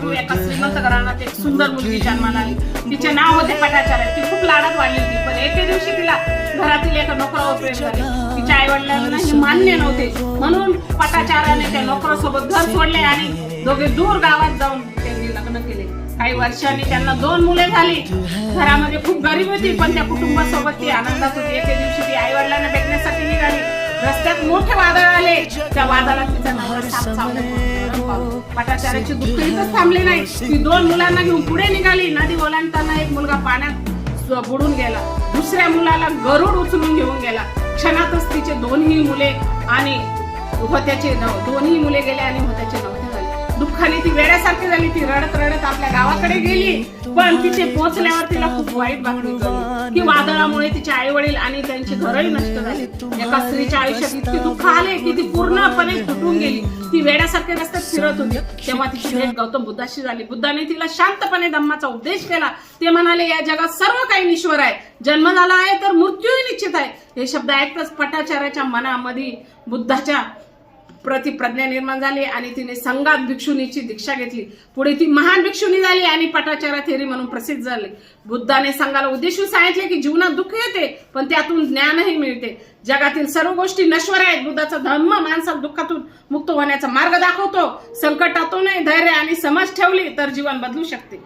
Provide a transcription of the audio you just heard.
लेकरू एका श्रीमंत घराण्यात एक सुंदर मुलगी जन्माला आली. तिचे नाव होते पटाचार्य. ती खूप लाडात वाढली होती, पण एके दिवशी तिला घरातील एका नोकरावर प्रेम झाले. तिच्या आई वडिलांना हे मान्य नव्हते, म्हणून पटाचार्याने त्या नोकरासोबत घर सोडले आणि दोघे दूर गावात जाऊन त्यांनी लग्न केले. काही वर्षांनी त्यांना 2 मुले झाली. घरामध्ये खूप गरीब होती, पण त्या कुटुंबासोबत ती आनंदात होती. एके दिवशी ती आई वडिलांना भेटण्यासाठी निघाली. रस्त्यात मोठे वादळ आले. त्या वादळात तिचा नवरा साप चावला. पटाचार्याची दुःख इथंच थांबले नाही. ती 2 मुलांना घेऊन पुढे निघाली. नदी ओलांडताना एक मुलगा पाण्यात बुडून गेला. दुसऱ्या मुलाला गरुड उचलून घेऊन गेला. क्षणातच तिचे दोन्ही मुले गेले आणि होत्याचे नव्हते झाले. दुःखाने ती वेड्यासारखी झाली. ती रडत रडत आपल्या गावाकडे गेली, पण तिथे पोहोचल्यावर तिला खूप वाईट बातमी कळली की वादळामुळे तिचे आई वडील आणि त्यांची घरही नष्ट झाली. एका स्त्रीच्या आयुष्यात इतके दुःख आले की ती पूर्णपणे तुटून गेली. ती वेड्यासारख्या रस्त्यात फिरत होती. तेव्हा तिची भेट गौतम बुद्धाशी झाली. बुद्धाने तिला शांतपणे धम्माचा उपदेश केला. ते म्हणाले, या जगात सर्व काही नश्वर आहे. जन्म झाला आहे तर मृत्यूही निश्चित आहे. हे शब्द ऐकताच पटाचार्याच्या मनामध्ये बुद्धाच्या प्रति प्रज्ञा निर्माण झाली आणि तिने संघात भिक्षुनीची दीक्षा घेतली. पुढे ती महान भिक्षुनी झाली आणि पटाचार्य थेरी म्हणून प्रसिद्ध झाले. बुद्धाने संघाला उद्देशून सांगितले की जीवनात दुःख येते, पण त्यातून ज्ञानही मिळते. जगातील सर्व गोष्टी नश्वर आहेत. बुद्धाचा धम्म माणसाला दुःखातून मुक्त होण्याचा मार्ग दाखवतो. संकटातूनही धैर्य आणि समज ठेवली तर जीवन बदलू शकते.